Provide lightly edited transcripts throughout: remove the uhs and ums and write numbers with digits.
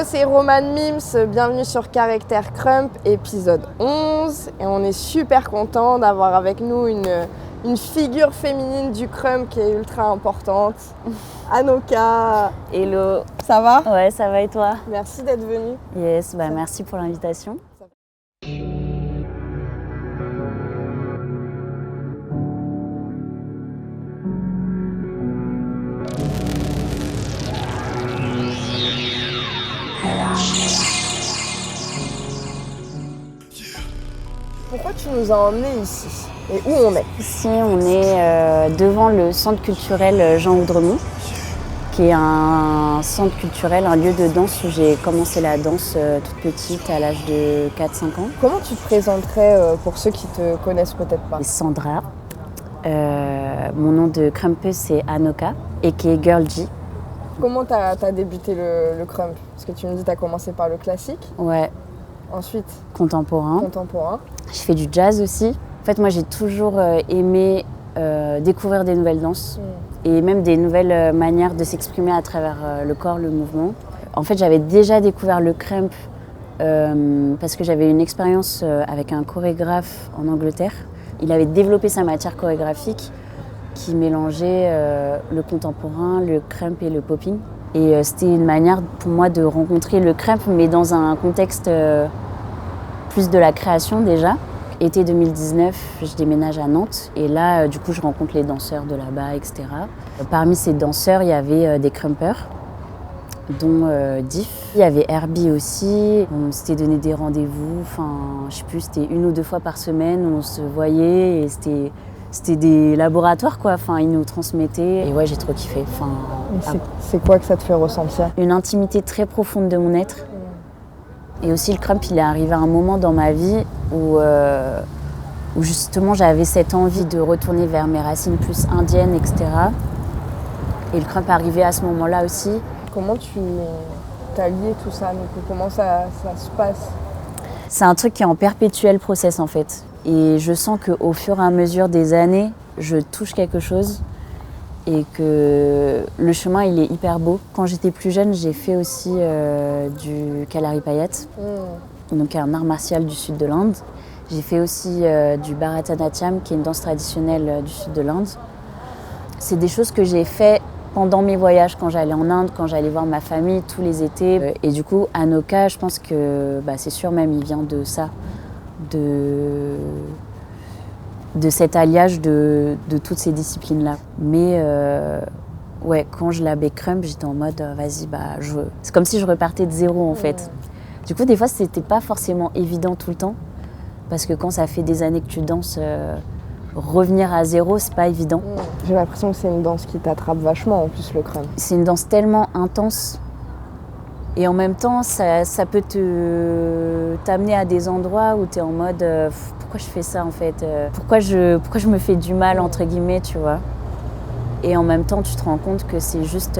c'est Roman Mims, bienvenue sur Caractère Crump, épisode 11. Et on est super content d'avoir avec nous une figure féminine du crump qui est ultra importante. Anoka. Hello. Ça va? Ouais, ça va et toi? Merci d'être venue. Yes, merci pour l'invitation. Pourquoi tu nous as emmenés ici? Et où on est? Ici, on est devant le centre culturel Jean Oudremont, qui est un centre culturel, un lieu de danse où j'ai commencé la danse toute petite à l'âge de 4-5 ans. Comment tu te présenterais pour ceux qui te connaissent peut-être pas? Sandra. Mon nom de crumpeuse, c'est Anoka, et qui est Girl G. Comment t'as débuté le crump? Parce que tu me dis que t'as commencé par le classique. Ouais. Ensuite, Contemporain. Je fais du jazz aussi. En fait, moi, j'ai toujours aimé découvrir des nouvelles danses et même des nouvelles manières de s'exprimer à travers le corps, le mouvement. En fait, j'avais déjà découvert le crump parce que j'avais une expérience avec un chorégraphe en Angleterre. Il avait développé sa matière chorégraphique qui mélangeait le contemporain, le crump et le popping. Et c'était une manière pour moi de rencontrer le crump, mais dans un contexte plus de la création déjà. Été 2019, je déménage à Nantes et là, du coup, je rencontre les danseurs de là-bas, etc. Parmi ces danseurs, il y avait des crumpers, dont Diff. Il y avait Herbie aussi. On s'était donné des rendez-vous, je sais plus, c'était 1 ou 2 fois par semaine où on se voyait et c'était des laboratoires, quoi. Ils nous transmettaient et ouais, j'ai trop kiffé. C'est quoi que ça te fait ressentir? Une intimité très profonde de mon être. Et aussi le crump, il est arrivé à un moment dans ma vie où justement j'avais cette envie de retourner vers mes racines plus indiennes, etc. Et le crump arrivait à ce moment-là aussi. Comment tu as lié tout ça? Donc, comment ça se passe? C'est un truc qui est en perpétuel process en fait. Et je sens qu'au fur et à mesure des années, je touche quelque chose et que le chemin il est hyper beau. Quand j'étais plus jeune, j'ai fait aussi du Kalaripayat, donc un art martial du sud de l'Inde. J'ai fait aussi du Bharatanatyam, qui est une danse traditionnelle du sud de l'Inde. C'est des choses que j'ai fait pendant mes voyages, quand j'allais en Inde, quand j'allais voir ma famille tous les étés. Et du coup, Anoka, je pense que c'est sûr même, il vient de ça, de cet alliage de toutes ces disciplines-là. Mais ouais, quand je l'avais crump, j'étais en mode vas-y, c'est comme si je repartais de zéro en fait. Du coup, des fois, c'était pas forcément évident tout le temps, parce que quand ça fait des années que tu danses, revenir à zéro, c'est pas évident. J'ai l'impression que c'est une danse qui t'attrape vachement en plus, le crump. C'est une danse tellement intense. Et en même temps, ça peut t'amener à des endroits où tu es en mode pourquoi je fais ça en fait, pourquoi je me fais du mal entre guillemets, tu vois. Et en même temps, tu te rends compte que c'est juste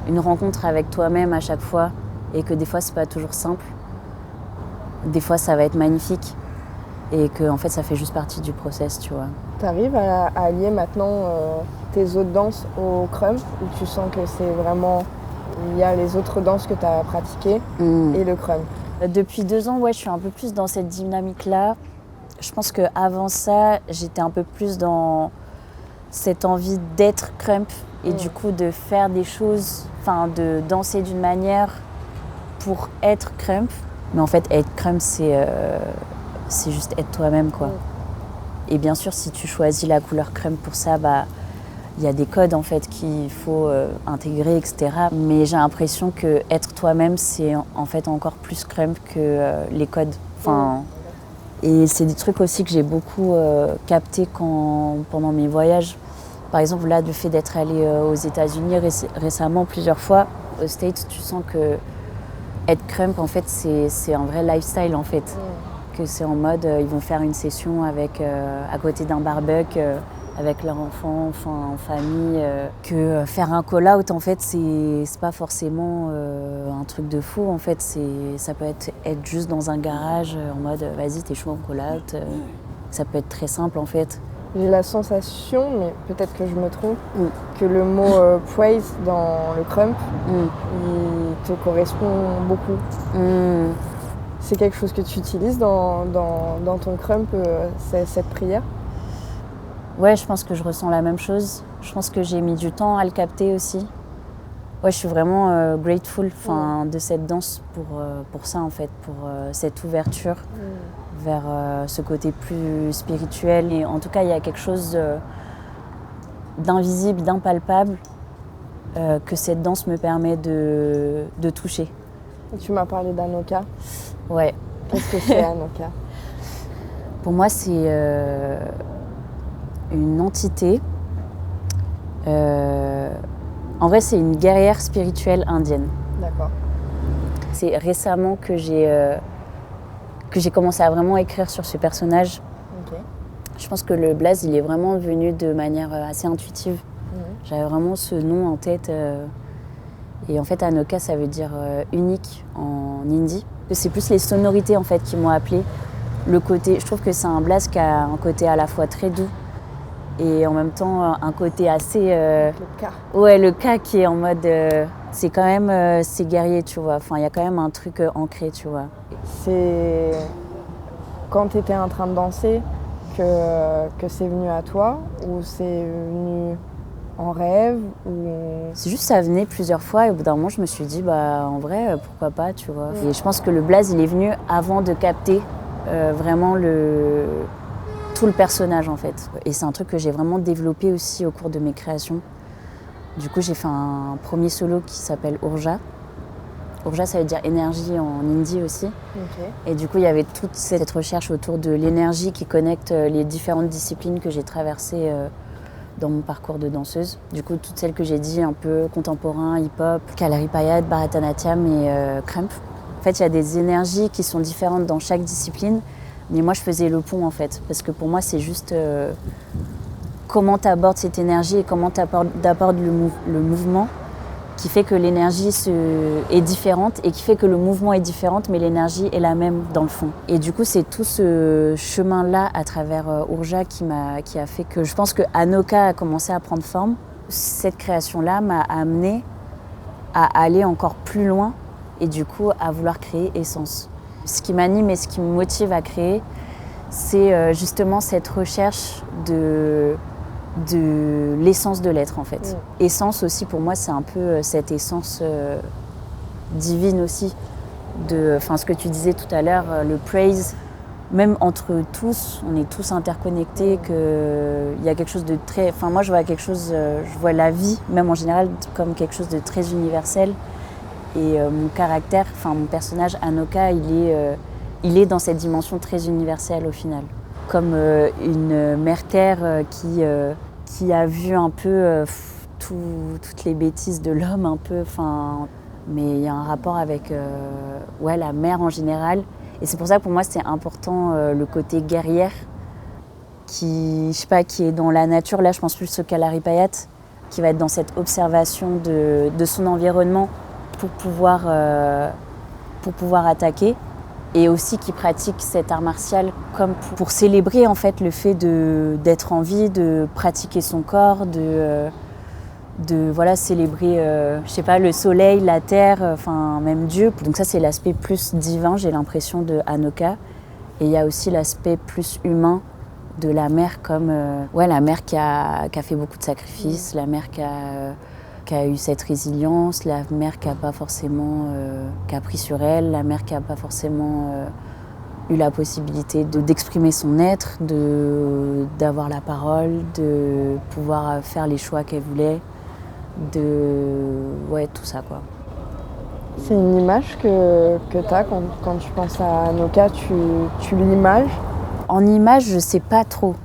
une rencontre avec toi-même à chaque fois et que des fois, c'est pas toujours simple. Des fois, ça va être magnifique et que en fait, ça fait juste partie du process, tu vois. Tu arrives à allier maintenant tes autres danses au crump ou tu sens que c'est vraiment... Il y a les autres danses que tu as pratiquées et le crump. Depuis 2 ans, ouais, je suis un peu plus dans cette dynamique-là. Je pense qu'avant ça, j'étais un peu plus dans cette envie d'être crump et du coup de faire des choses, de danser d'une manière pour être crump. Mais en fait, être crump, c'est juste être toi-même, quoi. Et bien sûr, si tu choisis la couleur crump pour ça, il y a des codes en fait qu'il faut intégrer, etc. Mais j'ai l'impression que être toi-même, c'est en fait encore plus crump que les codes. Et c'est des trucs aussi que j'ai beaucoup capté pendant mes voyages. Par exemple, là, le fait d'être allée aux États-Unis récemment plusieurs fois, aux States, tu sens que être crump, en fait, c'est un vrai lifestyle en fait. Que c'est en mode, ils vont faire une session à côté d'un barbecue. Avec leur enfant, en famille, que faire un call-out, en fait, c'est pas forcément un truc de fou, en fait, ça peut être juste dans un garage, en mode, vas-y, t'es chaud en call-out, ça peut être très simple, en fait. J'ai la sensation, mais peut-être que je me trompe, que le mot praise dans le crump, il te correspond beaucoup. C'est quelque chose que tu utilises dans ton crump, cette prière? Ouais, je pense que je ressens la même chose. Je pense que j'ai mis du temps à le capter aussi. Ouais, je suis vraiment grateful de cette danse pour ça en fait, pour cette ouverture vers ce côté plus spirituel. Et en tout cas, il y a quelque chose d'invisible, d'impalpable que cette danse me permet de toucher. Tu m'as parlé d'Anoka. Ouais. Qu'est-ce que c'est Anoka? Pour moi, c'est une entité. En vrai, c'est une guerrière spirituelle indienne. D'accord. C'est récemment que j'ai commencé à vraiment écrire sur ce personnage. Okay. Je pense que le blaze, il est vraiment venu de manière assez intuitive. J'avais vraiment ce nom en tête. Et en fait, Anoka, ça veut dire unique en hindi. C'est plus les sonorités en fait qui m'ont appelée. Le côté, je trouve que c'est un blaze qui a un côté à la fois très doux et en même temps un côté assez... Le K. Ouais, le K qui est en mode... c'est quand même... c'est guerrier, tu vois. Enfin, il y a quand même un truc ancré, tu vois. C'est quand tu étais en train de danser que c'est venu à toi ou c'est venu en rêve ou... C'est juste ça venait plusieurs fois et au bout d'un moment, je me suis dit, en vrai, pourquoi pas, tu vois. Et je pense que le blaze, il est venu avant de capter vraiment tout le personnage en fait. Et c'est un truc que j'ai vraiment développé aussi au cours de mes créations. Du coup, j'ai fait un premier solo qui s'appelle Urja. Urja, ça veut dire énergie en hindi aussi. Okay. Et du coup, il y avait toute cette recherche autour de l'énergie qui connecte les différentes disciplines que j'ai traversées dans mon parcours de danseuse. Du coup, toutes celles que j'ai dit, un peu contemporain, hip-hop, Kalaripayat, Bharatanatyam et Krump. En fait, il y a des énergies qui sont différentes dans chaque discipline. Mais moi, je faisais le pont, en fait. Parce que pour moi, c'est juste comment tu abordes cette énergie et comment tu abordes le mouvement qui fait que l'énergie est différente et qui fait que le mouvement est différent, mais l'énergie est la même dans le fond. Et du coup, c'est tout ce chemin-là à travers Urja qui a fait que je pense que Anoka a commencé à prendre forme. Cette création-là m'a amenée à aller encore plus loin et du coup à vouloir créer Essence. Ce qui m'anime et ce qui me motive à créer, c'est justement cette recherche de l'essence de l'être en fait. Essence aussi pour moi c'est un peu cette essence divine aussi. Ce que tu disais tout à l'heure, le praise, même entre tous, on est tous interconnectés, qu'il y a quelque chose de très... moi je vois quelque chose, je vois la vie, même en général, comme quelque chose de très universel. Et mon caractère, mon personnage Anoka, il est dans cette dimension très universelle au final. Comme une mère-terre qui a vu un peu toutes les bêtises de l'homme, un peu, mais il y a un rapport avec la mère en général. Et c'est pour ça que pour moi c'est important le côté guerrière qui est dans la nature. Là je pense plus au Kalaripayat, qui va être dans cette observation de son environnement pour pouvoir attaquer. Et aussi qui pratique cet art martial comme pour célébrer en fait le fait d'être en vie, de pratiquer son corps, de célébrer le soleil, la terre, même Dieu. Donc ça c'est l'aspect plus divin, j'ai l'impression, de Anoka. Et il y a aussi l'aspect plus humain de la mère, comme la mère qui a fait beaucoup de sacrifices, la mère qui a eu cette résilience, la mère qui a pas forcément qui a pris sur elle, la mère qui a pas forcément eu la possibilité d'exprimer son être, d'avoir la parole, de pouvoir faire les choix qu'elle voulait, tout ça quoi. C'est une image que tu as quand tu penses à Anoka, tu l'images? En image, je sais pas trop.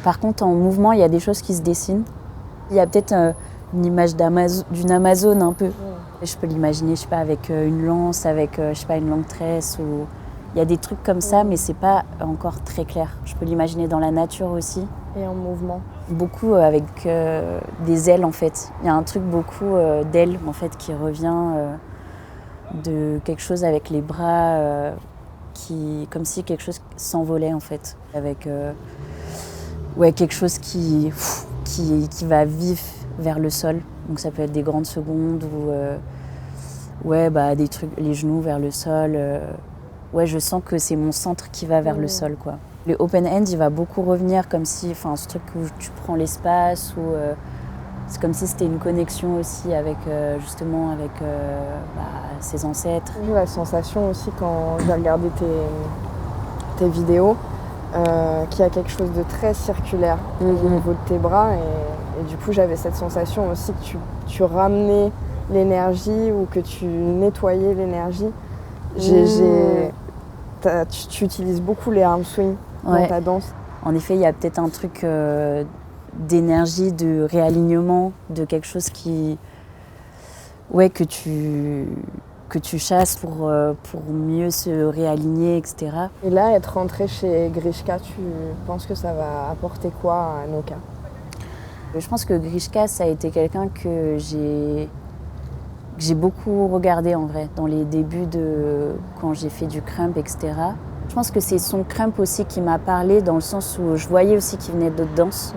Par contre, en mouvement, il y a des choses qui se dessinent. Il y a peut-être une image d'une Amazone un peu. Je peux l'imaginer, avec une lance, avec une longue tresse. Il y a des trucs comme ça, mais c'est pas encore très clair. Je peux l'imaginer dans la nature aussi. Et en mouvement? Beaucoup avec des ailes en fait. Il y a un truc beaucoup d'ailes en fait qui revient de quelque chose avec les bras comme si quelque chose s'envolait en fait. Avec ouais, quelque chose qui va vif vers le sol. Donc ça peut être des grandes secondes ou ouais, bah, des trucs, les genoux vers le sol. Ouais, je sens que c'est mon centre qui va vers le sol, quoi. Le open end, il va beaucoup revenir comme si, enfin, ce truc où tu prends l'espace ou c'est comme si c'était une connexion aussi avec justement avec bah, ses ancêtres. J'ai eu la sensation aussi quand j'ai regardé tes vidéos qu'il y a quelque chose de très circulaire au niveau de tes bras et du coup j'avais cette sensation aussi que tu ramenais l'énergie ou que tu nettoyais l'énergie. Tu utilises beaucoup les arm swings dans ta danse. En effet, il y a peut-être un truc d'énergie, de réalignement, de quelque chose qui, ouais, que tu chasses pour mieux se réaligner, etc. Et là, être rentrée chez Grishka, tu penses que ça va apporter quoi à Noka? Je pense que Grishka, ça a été quelqu'un que j'ai beaucoup regardé en vrai, dans les débuts de quand j'ai fait du crump, etc. Je pense que c'est son crump aussi qui m'a parlé, dans le sens où je voyais aussi qu'il venait d'autres danses.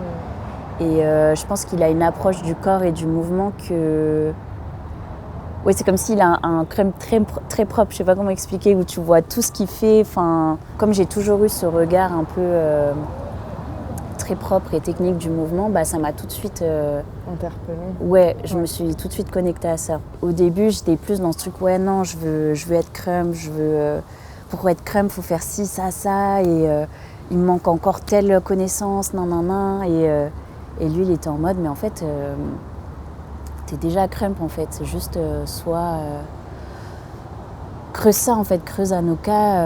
Et je pense qu'il a une approche du corps et du mouvement que... Oui, c'est comme s'il a un crump très propre, je sais pas comment expliquer, où tu vois tout ce qu'il fait. Enfin, comme j'ai toujours eu ce regard un peu très propre et technique du mouvement, bah, ça m'a tout de suite... interpellée. Ouais, je me suis tout de suite connectée à ça. Au début, j'étais plus dans ce truc, ouais, non, je veux être crump, pour être crump, il faut faire ci, ça, et il me manque encore telle connaissance, nan. Et lui, il était en mode, mais en fait, t'es déjà crump, en fait. C'est juste creuse ça, en fait, creuse Anoka.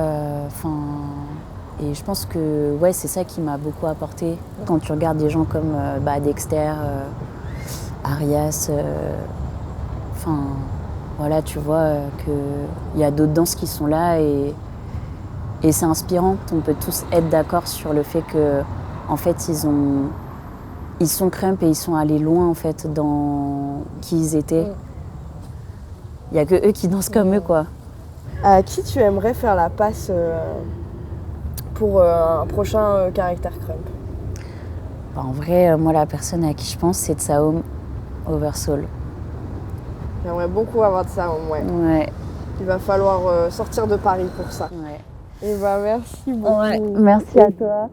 Et je pense que ouais, c'est ça qui m'a beaucoup apporté. Quand tu regardes des gens comme Dexter, Arias, voilà, tu vois qu'il y a d'autres danses qui sont là et c'est inspirant. On peut tous être d'accord sur le fait que, en fait, ils sont crump et ils sont allés loin en fait dans qui ils étaient. Il n'y a que eux qui dansent comme eux, quoi. À qui tu aimerais faire la passe pour un prochain caractère crump? En vrai, moi, la personne à qui je pense, c'est Tsaom Oversoul. J'aimerais beaucoup avoir de ça, ouais. Il va falloir sortir de Paris pour ça. Ouais. Et bah merci beaucoup. Ouais. Merci à toi.